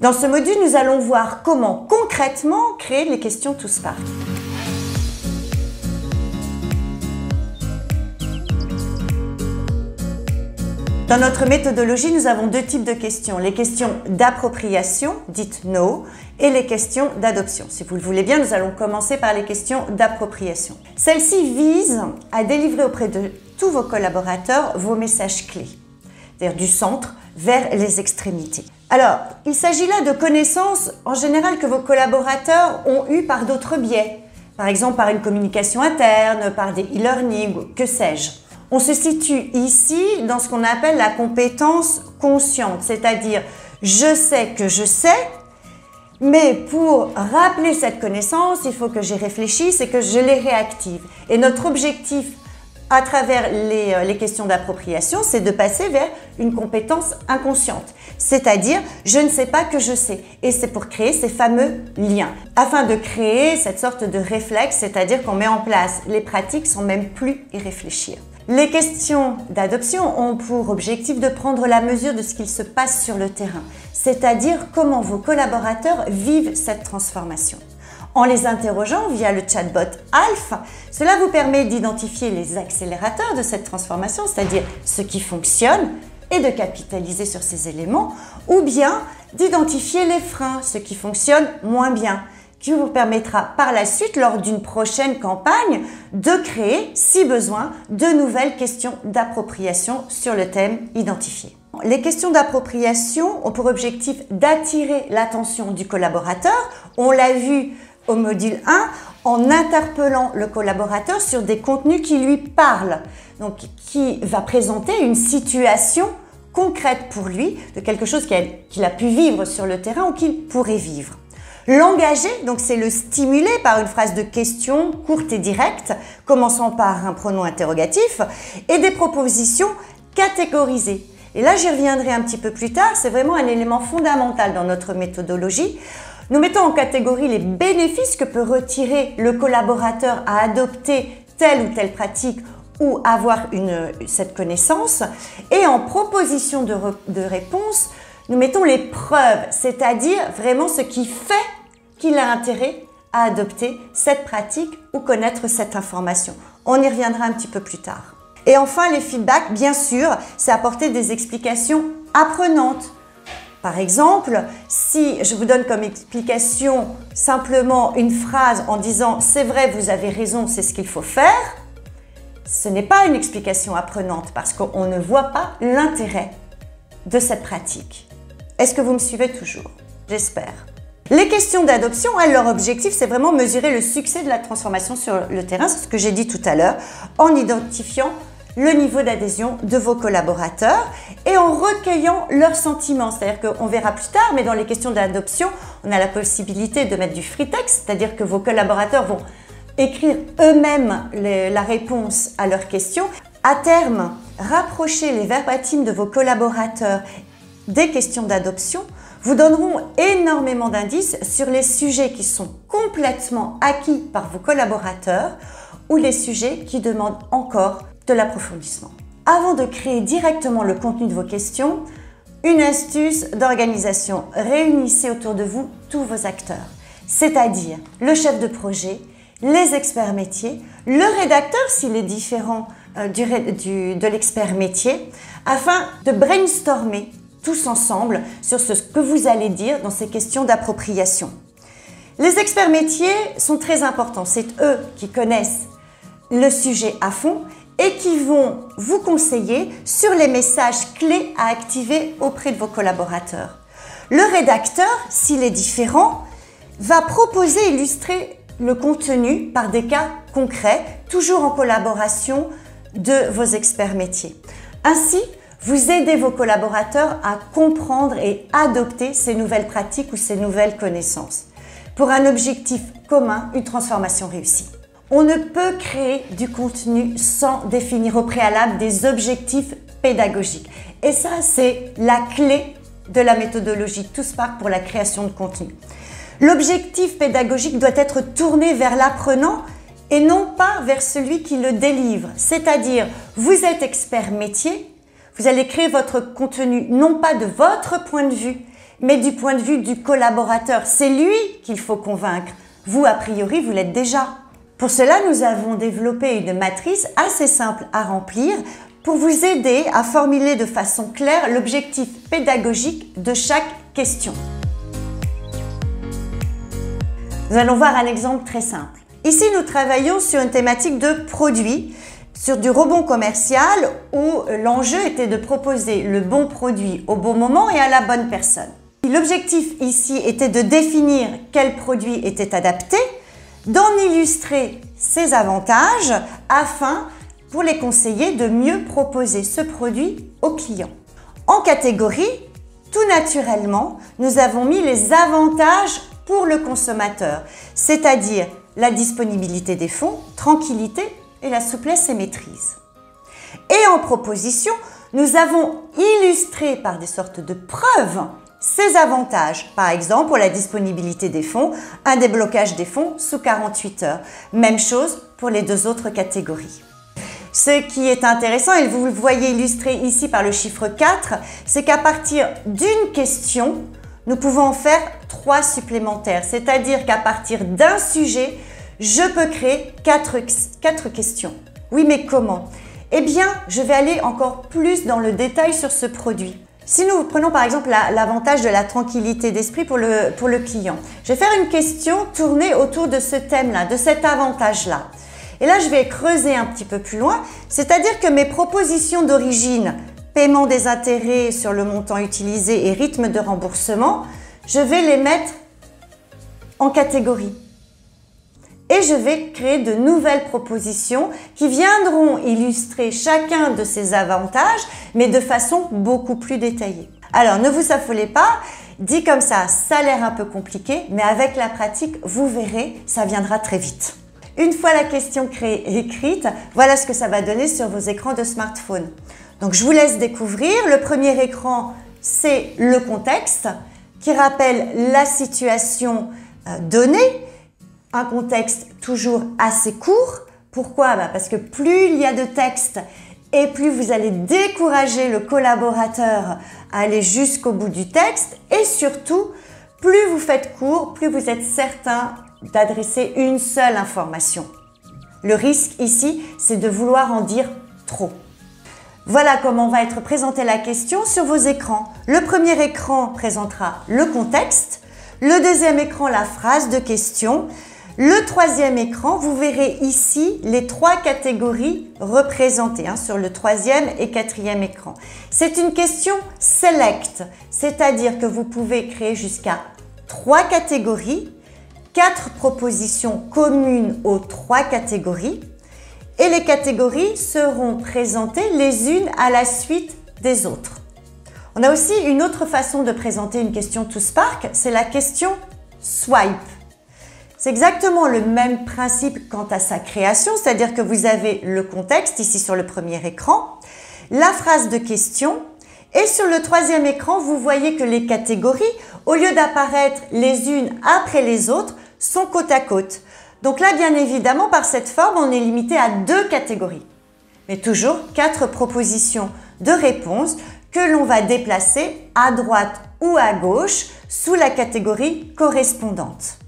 Dans ce module, nous allons voir comment concrètement créer les questions ToSpark. Dans notre méthodologie, nous avons deux types de questions. Les questions d'appropriation, dites know, et les questions d'adoption. Si vous le voulez bien, nous allons commencer par les questions d'appropriation. Celles-ci visent à délivrer auprès de tous vos collaborateurs vos messages clés, c'est-à-dire du centre vers les extrémités. Alors, il s'agit là de connaissances en général que vos collaborateurs ont eues par d'autres biais, par exemple par une communication interne, par des e-learning, que sais-je. On se situe ici dans ce qu'on appelle la compétence consciente, c'est-à-dire je sais que je sais, mais pour rappeler cette connaissance, il faut que j'y réfléchisse et que je les réactive. Et notre objectif à travers les questions d'appropriation, c'est de passer vers une compétence inconsciente, c'est-à-dire je ne sais pas que je sais, et c'est pour créer ces fameux liens, afin de créer cette sorte de réflexe, c'est-à-dire qu'on met en place les pratiques sans même plus y réfléchir. Les questions d'adoption ont pour objectif de prendre la mesure de ce qu'il se passe sur le terrain, c'est-à-dire comment vos collaborateurs vivent cette transformation. En les interrogeant via le chatbot ALF, cela vous permet d'identifier les accélérateurs de cette transformation, c'est-à-dire ce qui fonctionne, et de capitaliser sur ces éléments, ou bien d'identifier les freins, ce qui fonctionne moins bien, qui vous permettra par la suite, lors d'une prochaine campagne, de créer, si besoin, de nouvelles questions d'appropriation sur le thème identifié. Les questions d'appropriation ont pour objectif d'attirer l'attention du collaborateur. On l'a vu au module 1, en interpellant le collaborateur sur des contenus qui lui parlent, donc qui va présenter une situation concrète pour lui, de quelque chose qu'il a pu vivre sur le terrain ou qu'il pourrait vivre. L'engager, donc c'est le stimuler par une phrase de question courte et directe, commençant par un pronom interrogatif, et des propositions catégorisées. Et là, j'y reviendrai un petit peu plus tard, c'est vraiment un élément fondamental dans notre méthodologie. Nous mettons en catégorie les bénéfices que peut retirer le collaborateur à adopter telle ou telle pratique ou avoir cette connaissance. Et en proposition de réponse, nous mettons les preuves, c'est-à-dire vraiment ce qui fait qu'il a intérêt à adopter cette pratique ou connaître cette information. On y reviendra un petit peu plus tard. Et enfin, les feedbacks, bien sûr, c'est apporter des explications apprenantes. Par exemple, si je vous donne comme explication simplement une phrase en disant « c'est vrai, vous avez raison, c'est ce qu'il faut faire », ce n'est pas une explication apprenante parce qu'on ne voit pas l'intérêt de cette pratique. Est-ce que vous me suivez toujours? J'espère. Les questions d'adoption, leur objectif, c'est vraiment mesurer le succès de la transformation sur le terrain, c'est ce que j'ai dit tout à l'heure, en identifiant le niveau d'adhésion de vos collaborateurs et en recueillant leurs sentiments. C'est-à-dire qu'on verra plus tard, mais dans les questions d'adoption, on a la possibilité de mettre du free text, c'est-à-dire que vos collaborateurs vont écrire eux-mêmes la réponse à leurs questions. À terme, rapprocher les verbatims de vos collaborateurs des questions d'adoption vous donneront énormément d'indices sur les sujets qui sont complètement acquis par vos collaborateurs ou les sujets qui demandent encore de l'approfondissement. Avant de créer directement le contenu de vos questions, une astuce d'organisation. Réunissez autour de vous tous vos acteurs, c'est-à-dire le chef de projet, les experts métiers, le rédacteur s'il est différent de l'expert métier, afin de brainstormer tous ensemble sur ce que vous allez dire dans ces questions d'appropriation. Les experts métiers sont très importants, c'est eux qui connaissent le sujet à fond et qui vont vous conseiller sur les messages clés à activer auprès de vos collaborateurs. Le rédacteur, s'il est différent, va proposer et illustrer le contenu par des cas concrets, toujours en collaboration de vos experts métiers. Ainsi, vous aidez vos collaborateurs à comprendre et adopter ces nouvelles pratiques ou ces nouvelles connaissances pour un objectif commun, une transformation réussie. On ne peut créer du contenu sans définir au préalable des objectifs pédagogiques. Et ça, c'est la clé de la méthodologie ToSpark pour la création de contenu. L'objectif pédagogique doit être tourné vers l'apprenant et non pas vers celui qui le délivre. C'est-à-dire, vous êtes expert métier, vous allez créer votre contenu non pas de votre point de vue, mais du point de vue du collaborateur. C'est lui qu'il faut convaincre. Vous, a priori, vous l'êtes déjà. Pour cela, nous avons développé une matrice assez simple à remplir pour vous aider à formuler de façon claire l'objectif pédagogique de chaque question. Nous allons voir un exemple très simple. Ici, nous travaillons sur une thématique de produit, sur du rebond commercial où l'enjeu était de proposer le bon produit au bon moment et à la bonne personne. L'objectif ici était de définir quel produit était adapté, d'en illustrer ses avantages afin, pour les conseillers, de mieux proposer ce produit aux clients. En catégorie, tout naturellement, nous avons mis les avantages pour le consommateur, c'est-à-dire la disponibilité des fonds, tranquillité et la souplesse et maîtrise. Et en proposition, nous avons illustré par des sortes de preuves ces avantages. Par exemple, pour la disponibilité des fonds, un déblocage des fonds sous 48 heures. Même chose pour les deux autres catégories. Ce qui est intéressant, et vous le voyez illustré ici par le chiffre 4, c'est qu'à partir d'une question, nous pouvons en faire 3 supplémentaires. C'est-à-dire qu'à partir d'un sujet, je peux créer 4 questions. Oui, mais comment? Eh bien, je vais aller encore plus dans le détail sur ce produit. Si nous prenons par exemple l'avantage de la tranquillité d'esprit pour le client, je vais faire une question tournée autour de ce thème-là, de cet avantage-là. Et là, je vais creuser un petit peu plus loin, c'est-à-dire que mes propositions d'origine, paiement des intérêts sur le montant utilisé et rythme de remboursement, je vais les mettre en catégorie. Et je vais créer de nouvelles propositions qui viendront illustrer chacun de ces avantages, mais de façon beaucoup plus détaillée. Alors, ne vous affolez pas, dit comme ça a l'air un peu compliqué, mais avec la pratique, vous verrez, ça viendra très vite. Une fois la question créée et écrite, voilà ce que ça va donner sur vos écrans de smartphone. Donc, je vous laisse découvrir. Le premier écran, c'est le contexte qui rappelle la situation donnée. Un contexte toujours assez court. Pourquoi? Parce que plus il y a de texte et plus vous allez décourager le collaborateur à aller jusqu'au bout du texte, et surtout, plus vous faites court, plus vous êtes certain d'adresser une seule information. Le risque ici, c'est de vouloir en dire trop. Voilà comment va être présentée la question sur vos écrans. Le premier écran présentera le contexte, le deuxième écran la phrase de question. Le troisième écran, vous verrez ici les 3 catégories représentées sur le troisième et quatrième écran. C'est une question select, c'est-à-dire que vous pouvez créer jusqu'à 3 catégories, 4 propositions communes aux 3 catégories, et les catégories seront présentées les unes à la suite des autres. On a aussi une autre façon de présenter une question ToSpark, c'est la question swipe. C'est exactement le même principe quant à sa création, c'est-à-dire que vous avez le contexte ici sur le premier écran, la phrase de question, et sur le troisième écran, vous voyez que les catégories, au lieu d'apparaître les unes après les autres, sont côte à côte. Donc là, bien évidemment, par cette forme, on est limité à 2 catégories, mais toujours 4 propositions de réponse que l'on va déplacer à droite ou à gauche sous la catégorie correspondante.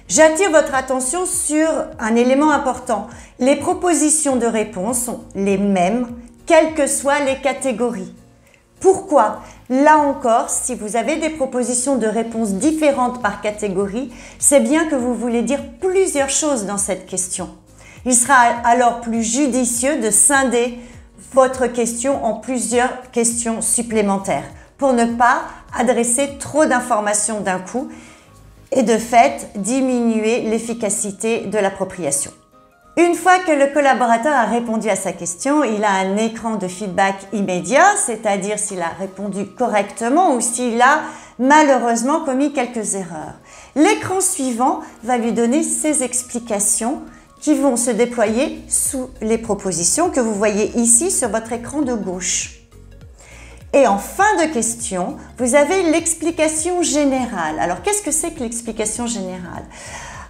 J'attire votre attention sur un élément important. Les propositions de réponse sont les mêmes, quelles que soient les catégories. Pourquoi? Là encore, si vous avez des propositions de réponse différentes par catégorie, c'est bien que vous voulez dire plusieurs choses dans cette question. Il sera alors plus judicieux de scinder votre question en plusieurs questions supplémentaires pour ne pas adresser trop d'informations d'un coup et de fait diminuer l'efficacité de l'appropriation. Une fois que le collaborateur a répondu à sa question, il a un écran de feedback immédiat, c'est-à-dire s'il a répondu correctement ou s'il a malheureusement commis quelques erreurs. L'écran suivant va lui donner ses explications qui vont se déployer sous les propositions que vous voyez ici sur votre écran de gauche. Et en fin de question, vous avez l'explication générale. Alors, qu'est-ce que c'est que l'explication générale?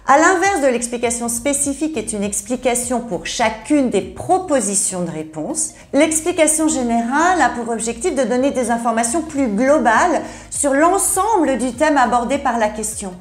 À l'inverse de l'explication spécifique qui est une explication pour chacune des propositions de réponse, l'explication générale a pour objectif de donner des informations plus globales sur l'ensemble du thème abordé par la question.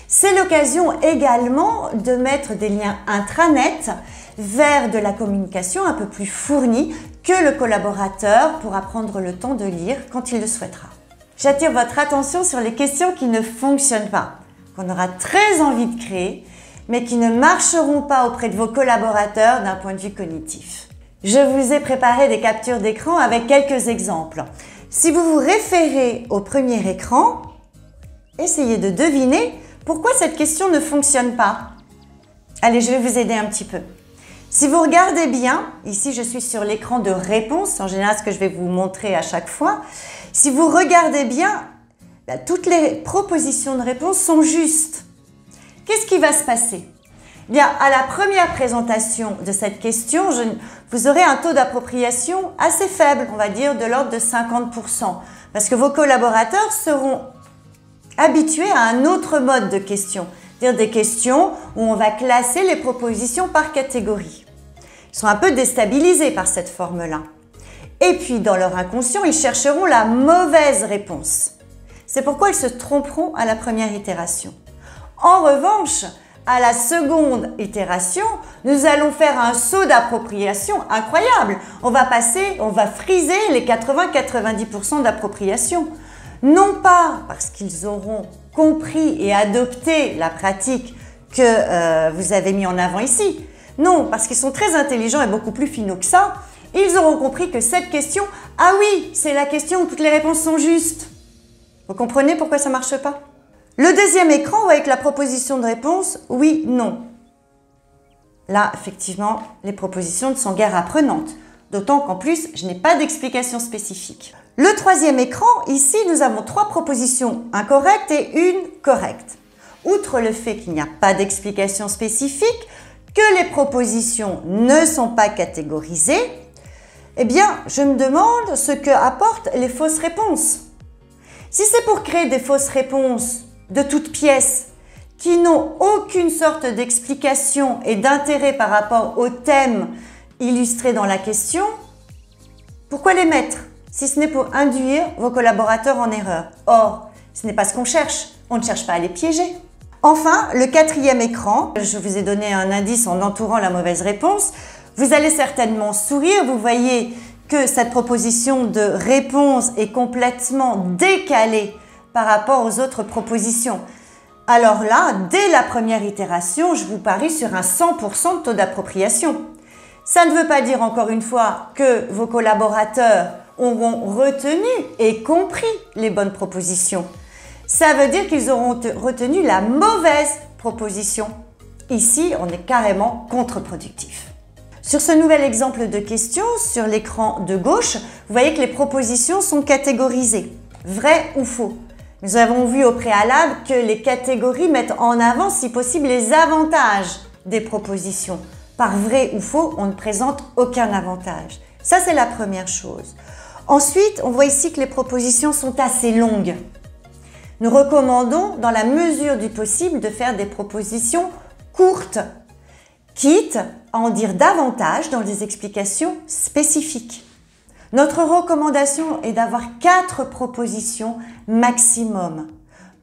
C'est l'occasion également de mettre des liens intranets vers de la communication un peu plus fournie que le collaborateur pourra prendre le temps de lire quand il le souhaitera. J'attire votre attention sur les questions qui ne fonctionnent pas, qu'on aura très envie de créer, mais qui ne marcheront pas auprès de vos collaborateurs d'un point de vue cognitif. Je vous ai préparé des captures d'écran avec quelques exemples. Si vous vous référez au premier écran, essayez de deviner pourquoi cette question ne fonctionne pas. Allez, je vais vous aider un petit peu. Si vous regardez bien, ici je suis sur l'écran de réponse, en général ce que je vais vous montrer à chaque fois. Si vous regardez bien, toutes les propositions de réponse sont justes. Qu'est-ce qui va se passer? Bien, à la première présentation de cette question, vous aurez un taux d'appropriation assez faible, on va dire de l'ordre de 50%, parce que vos collaborateurs seront habitués à un autre mode de question, c'est-à-dire des questions où on va classer les propositions par catégorie. Ils sont un peu déstabilisés par cette forme-là. Et puis, dans leur inconscient, ils chercheront la mauvaise réponse. C'est pourquoi ils se tromperont à la première itération. En revanche, à la seconde itération, nous allons faire un saut d'appropriation incroyable. On va friser les 80-90% d'appropriation. Non pas parce qu'ils auront compris et adopté la pratique que vous avez mis en avant ici. Non, parce qu'ils sont très intelligents et beaucoup plus finaux que ça. Ils auront compris que cette question, ah oui, c'est la question où toutes les réponses sont justes. Vous comprenez pourquoi ça ne marche pas? Le deuxième écran, vous voyez que la proposition de réponse, oui, non. Là, effectivement, les propositions ne sont guère apprenantes. D'autant qu'en plus, je n'ai pas d'explication spécifique. Le troisième écran, ici, nous avons 3 propositions incorrectes et une correcte. Outre le fait qu'il n'y a pas d'explication spécifique, que les propositions ne sont pas catégorisées, eh bien, je me demande ce que apportent les fausses réponses. Si c'est pour créer des fausses réponses de toutes pièces qui n'ont aucune sorte d'explication et d'intérêt par rapport au thème illustré dans la question, pourquoi les mettre si ce n'est pour induire vos collaborateurs en erreur? Or, ce n'est pas ce qu'on cherche, on ne cherche pas à les piéger. Enfin, le quatrième écran, je vous ai donné un indice en entourant la mauvaise réponse. Vous allez certainement sourire, vous voyez que cette proposition de réponse est complètement décalée par rapport aux autres propositions. Alors là, dès la première itération, je vous parie sur un 100% de taux d'appropriation. Ça ne veut pas dire encore une fois que vos collaborateurs auront retenu et compris les bonnes propositions. Ça veut dire qu'ils auront retenu la mauvaise proposition. Ici, on est carrément contre-productif. Sur ce nouvel exemple de question, sur l'écran de gauche, vous voyez que les propositions sont catégorisées. Vrai ou faux? Nous avons vu au préalable que les catégories mettent en avant, si possible, les avantages des propositions. Par vrai ou faux, on ne présente aucun avantage. Ça, c'est la première chose. Ensuite, on voit ici que les propositions sont assez longues. Nous recommandons, dans la mesure du possible, de faire des propositions courtes, quitte à en dire davantage dans des explications spécifiques. Notre recommandation est d'avoir 4 propositions maximum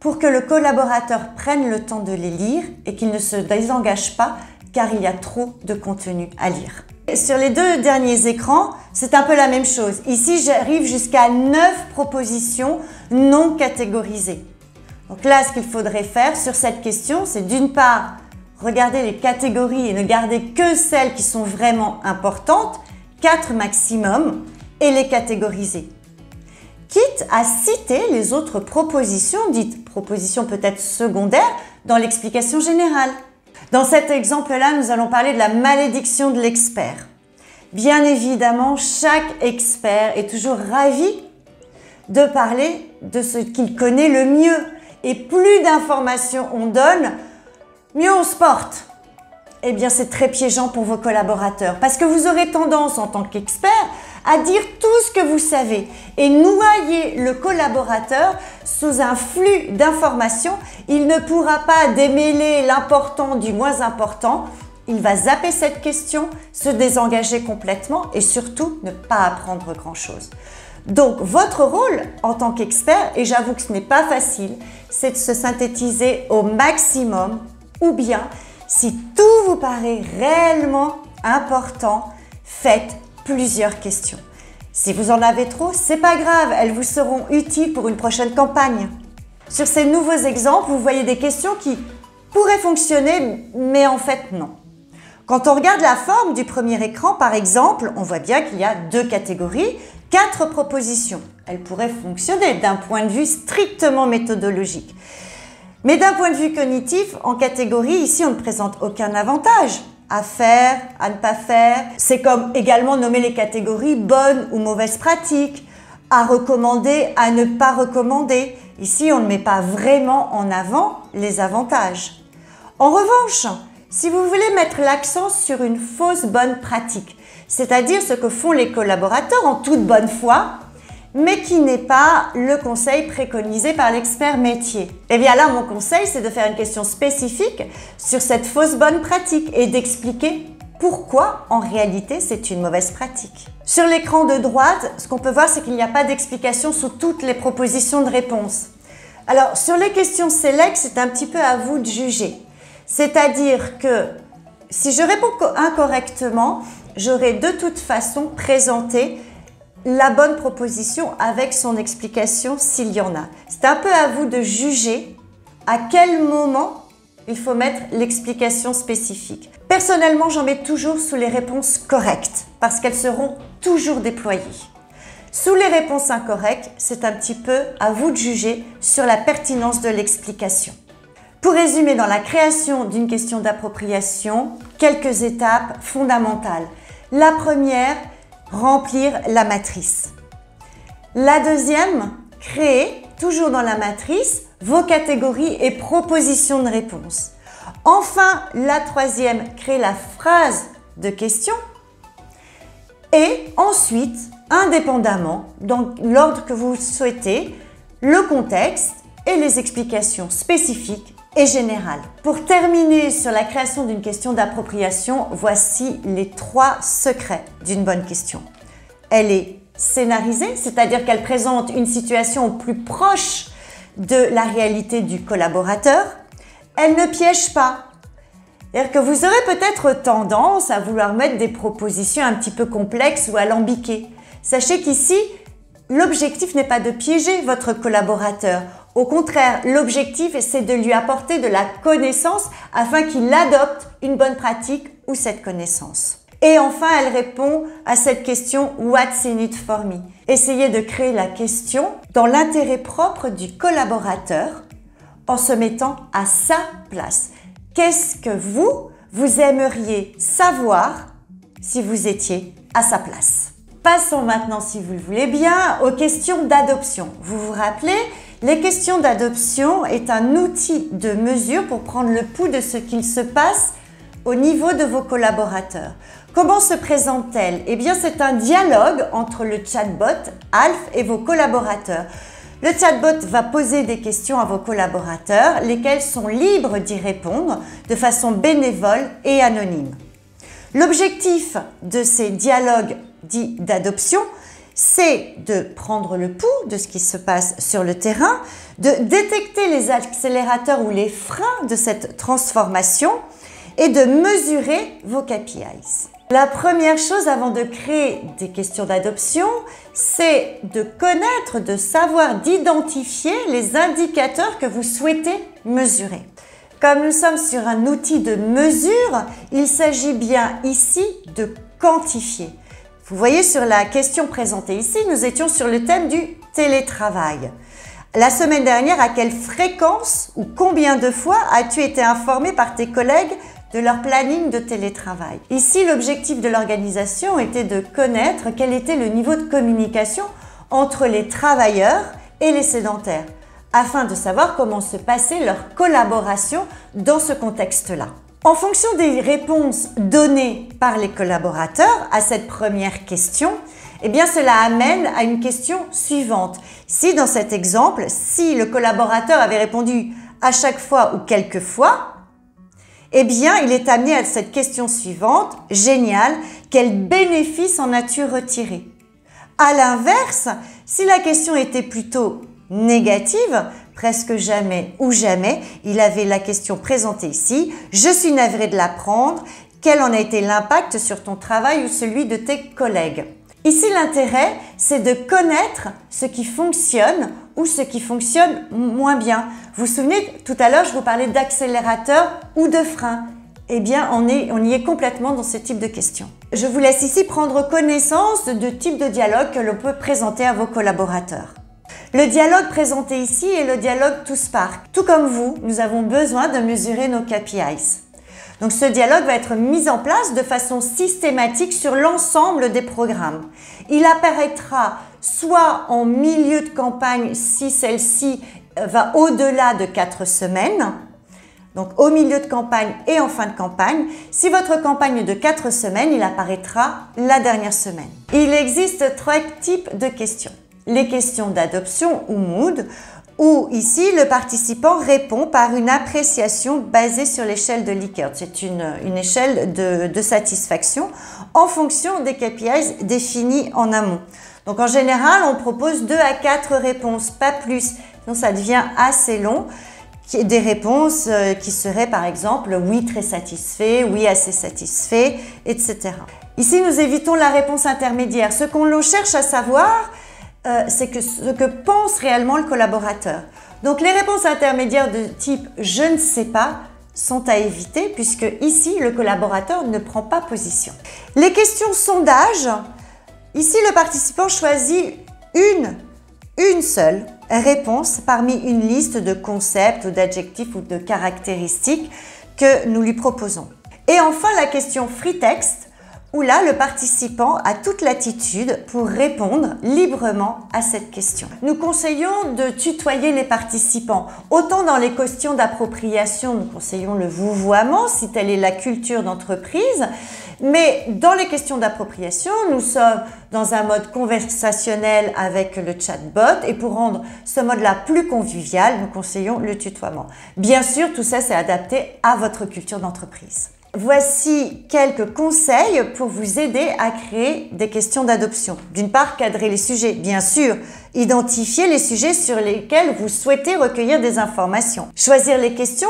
pour que le collaborateur prenne le temps de les lire et qu'il ne se désengage pas car il y a trop de contenu à lire. Sur les 2 derniers écrans, c'est un peu la même chose. Ici, j'arrive jusqu'à 9 propositions non catégorisées. Donc là, ce qu'il faudrait faire sur cette question, c'est d'une part, regarder les catégories et ne garder que celles qui sont vraiment importantes, 4 maximum, et les catégoriser. Quitte à citer les autres propositions, dites propositions peut-être secondaires, dans l'explication générale. Dans cet exemple-là, nous allons parler de la malédiction de l'expert. Bien évidemment, chaque expert est toujours ravi de parler de ce qu'il connaît le mieux. Et plus d'informations on donne, mieux on se porte. eh bien c'est très piégeant pour vos collaborateurs parce que vous aurez tendance en tant qu'expert à dire tout ce que vous savez et noyer le collaborateur sous un flux d'informations. Il ne pourra pas démêler l'important du moins important. Il va zapper cette question, se désengager complètement et surtout ne pas apprendre grand-chose. Donc votre rôle en tant qu'expert, et j'avoue que ce n'est pas facile, c'est de se synthétiser au maximum ou bien, si tout vous paraît réellement important, faites plusieurs questions. Si vous en avez trop, c'est pas grave, elles vous seront utiles pour une prochaine campagne. Sur ces nouveaux exemples, vous voyez des questions qui pourraient fonctionner, mais en fait non. Quand on regarde la forme du premier écran, par exemple, on voit bien qu'il y a 2 catégories, 4 propositions. Elles pourraient fonctionner d'un point de vue strictement méthodologique. Mais d'un point de vue cognitif, en catégorie, ici, on ne présente aucun avantage. À faire, à ne pas faire. C'est comme également nommer les catégories bonnes ou mauvaises pratiques, à recommander, à ne pas recommander. Ici, on ne met pas vraiment en avant les avantages. En revanche, si vous voulez mettre l'accent sur une fausse bonne pratique, c'est-à-dire ce que font les collaborateurs en toute bonne foi, mais qui n'est pas le conseil préconisé par l'expert métier. Et bien là, mon conseil, c'est de faire une question spécifique sur cette fausse bonne pratique et d'expliquer pourquoi, en réalité, c'est une mauvaise pratique. Sur l'écran de droite, ce qu'on peut voir, c'est qu'il n'y a pas d'explication sous toutes les propositions de réponse. Alors, sur les questions select, c'est un petit peu à vous de juger. C'est-à-dire que si je réponds incorrectement, j'aurai de toute façon présenté la bonne proposition avec son explication s'il y en a. C'est un peu à vous de juger à quel moment il faut mettre l'explication spécifique. Personnellement, j'en mets toujours sous les réponses correctes parce qu'elles seront toujours déployées. Sous les réponses incorrectes, c'est un petit peu à vous de juger sur la pertinence de l'explication. Pour résumer, dans la création d'une question d'appropriation, quelques étapes fondamentales. La première, remplir la matrice. La deuxième, créer, toujours dans la matrice, vos catégories et propositions de réponse. Enfin, la troisième, créer la phrase de question. Et ensuite, indépendamment, dans l'ordre que vous souhaitez, le contexte et les explications spécifiques et générales. Pour terminer sur la création d'une question d'appropriation, voici les 3 secrets d'une bonne question. Elle est scénarisée, c'est-à-dire qu'elle présente une situation au plus proche de la réalité du collaborateur. Elle ne piège pas. C'est-à-dire que vous aurez peut-être tendance à vouloir mettre des propositions un petit peu complexes ou alambiquées. Sachez qu'ici, l'objectif n'est pas de piéger votre collaborateur. Au contraire, l'objectif, c'est de lui apporter de la connaissance afin qu'il adopte une bonne pratique ou cette connaissance. Et enfin, elle répond à cette question « What's in it for me ?» Essayez de créer la question dans l'intérêt propre du collaborateur en se mettant à sa place. Qu'est-ce que vous aimeriez savoir si vous étiez à sa place? Passons maintenant, si vous le voulez bien, aux questions d'adoption. Vous vous rappelez, les questions d'adoption est un outil de mesure pour prendre le pouls de ce qu'il se passe au niveau de vos collaborateurs. Comment se présente-t-elle? Eh bien, c'est un dialogue entre le chatbot Alf et vos collaborateurs. Le chatbot va poser des questions à vos collaborateurs, lesquels sont libres d'y répondre de façon bénévole et anonyme. L'objectif de ces dialogues dits d'adoption, c'est de prendre le pouls de ce qui se passe sur le terrain, de détecter les accélérateurs ou les freins de cette transformation et de mesurer vos KPIs. La première chose avant de créer des questions d'adoption, c'est de connaître, de savoir, d'identifier les indicateurs que vous souhaitez mesurer. Comme nous sommes sur un outil de mesure, il s'agit bien ici de quantifier. Vous voyez sur la question présentée ici, nous étions sur le thème du télétravail. La semaine dernière, à quelle fréquence ou combien de fois as-tu été informé par tes collègues de leur planning de télétravail? Ici, l'objectif de l'organisation était de connaître quel était le niveau de communication entre les travailleurs et les sédentaires, afin de savoir comment se passait leur collaboration dans ce contexte-là. En fonction des réponses données par les collaborateurs à cette première question, eh bien cela amène à une question suivante. Si dans cet exemple, si le collaborateur avait répondu à chaque fois ou quelques fois, eh bien il est amené à cette question suivante. Génial, quel bénéfice en as-tu retiré? À l'inverse, si la question était plutôt négative, presque jamais ou jamais, il avait la question présentée ici. Je suis navré de l'apprendre. Quel en a été l'impact sur ton travail ou celui de tes collègues? Ici, l'intérêt, c'est de connaître ce qui fonctionne ou ce qui fonctionne moins bien. Vous vous souvenez, tout à l'heure, je vous parlais d'accélérateur ou de frein. Eh bien, on y est complètement dans ce type de questions. Je vous laisse ici prendre connaissance de types de dialogue que l'on peut présenter à vos collaborateurs. Le dialogue présenté ici est le dialogue ToSpark. Tout comme vous, nous avons besoin de mesurer nos KPIs. Donc ce dialogue va être mis en place de façon systématique sur l'ensemble des programmes. Il apparaîtra soit en milieu de campagne si celle-ci va au-delà de 4 semaines, donc au milieu de campagne et en fin de campagne. Si votre campagne est de 4 semaines, il apparaîtra la dernière semaine. Il existe 3 types de questions. Les questions d'adoption ou mood, où ici le participant répond par une appréciation basée sur l'échelle de Likert. C'est une échelle de satisfaction en fonction des KPIs définis en amont. Donc en général, on propose 2 à 4 réponses, pas plus, sinon ça devient assez long. Des réponses qui seraient par exemple oui très satisfait, oui assez satisfait, etc. Ici, nous évitons la réponse intermédiaire. Ce qu'on cherche à savoir, c'est ce que pense réellement le collaborateur. Donc les réponses intermédiaires de type « je ne sais pas » sont à éviter puisque ici le collaborateur ne prend pas position. Les questions sondage, ici le participant choisit une seule réponse parmi une liste de concepts ou d'adjectifs ou de caractéristiques que nous lui proposons. Et enfin la question free text, où là, le participant a toute latitude pour répondre librement à cette question. Nous conseillons de tutoyer les participants. Autant dans les questions d'appropriation, nous conseillons le vouvoiement, si telle est la culture d'entreprise, mais dans les questions d'appropriation, nous sommes dans un mode conversationnel avec le chatbot et pour rendre ce mode-là plus convivial, nous conseillons le tutoiement. Bien sûr, tout ça, c'est adapté à votre culture d'entreprise. Voici quelques conseils pour vous aider à créer des questions d'adoption. D'une part, cadrer les sujets. Bien sûr, identifier les sujets sur lesquels vous souhaitez recueillir des informations. Choisir les questions.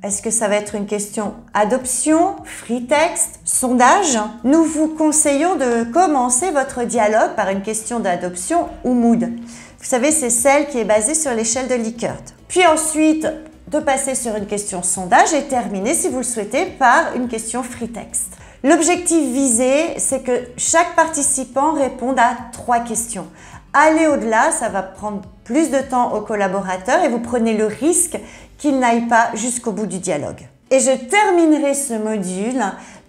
Est-ce que ça va être une question adoption, free text, sondage? Nous vous conseillons de commencer votre dialogue par une question d'adoption ou mood. Vous savez, c'est celle qui est basée sur l'échelle de Likert. Puis ensuite, de passer sur une question sondage et terminer, si vous le souhaitez, par une question free text. L'objectif visé, c'est que chaque participant réponde à 3 questions. Aller au-delà, ça va prendre plus de temps au collaborateur et vous prenez le risque qu'il n'aille pas jusqu'au bout du dialogue. Et je terminerai ce module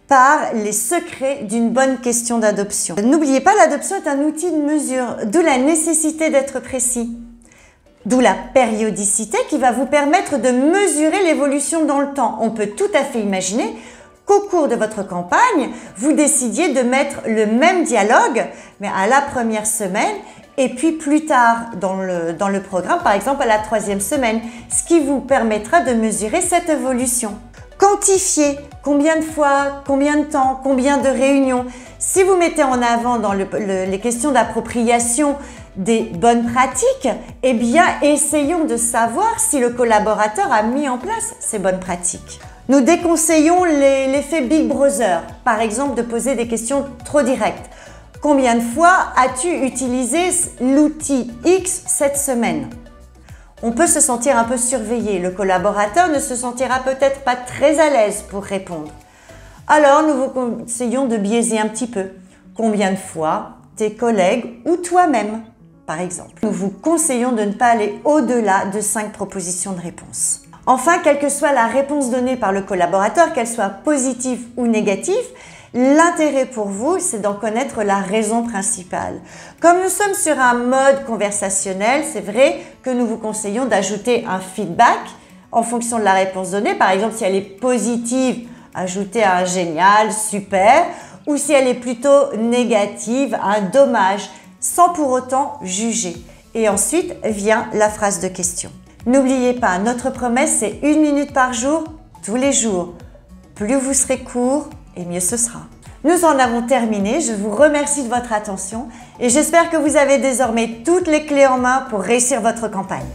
par les secrets d'une bonne question d'adoption. N'oubliez pas, l'adoption est un outil de mesure, d'où la nécessité d'être précis. D'où la périodicité qui va vous permettre de mesurer l'évolution dans le temps. On peut tout à fait imaginer qu'au cours de votre campagne, vous décidiez de mettre le même dialogue, mais à la première semaine, et puis plus tard dans le programme, par exemple à la 3e semaine, ce qui vous permettra de mesurer cette évolution. Quantifier combien de fois, combien de temps, combien de réunions. Si vous mettez en avant dans les questions d'appropriation des bonnes pratiques, eh bien essayons de savoir si le collaborateur a mis en place ces bonnes pratiques. Nous déconseillons l'effet Big Brother, par exemple de poser des questions trop directes. Combien de fois as-tu utilisé l'outil X cette semaine? On peut se sentir un peu surveillé. Le collaborateur ne se sentira peut-être pas très à l'aise pour répondre. Alors, nous vous conseillons de biaiser un petit peu. Combien de fois tes collègues ou toi-même, par exemple. Nous vous conseillons de ne pas aller au-delà de 5 propositions de réponse. Enfin, quelle que soit la réponse donnée par le collaborateur, qu'elle soit positive ou négative, l'intérêt pour vous, c'est d'en connaître la raison principale. Comme nous sommes sur un mode conversationnel, c'est vrai que nous vous conseillons d'ajouter un feedback en fonction de la réponse donnée. Par exemple, si elle est positive, ajouter un génial, super, ou si elle est plutôt négative, un dommage, sans pour autant juger. Et ensuite vient la phrase de question. N'oubliez pas, notre promesse c'est 1 minute par jour, tous les jours. Plus vous serez court et mieux ce sera. Nous en avons terminé, je vous remercie de votre attention et j'espère que vous avez désormais toutes les clés en main pour réussir votre campagne.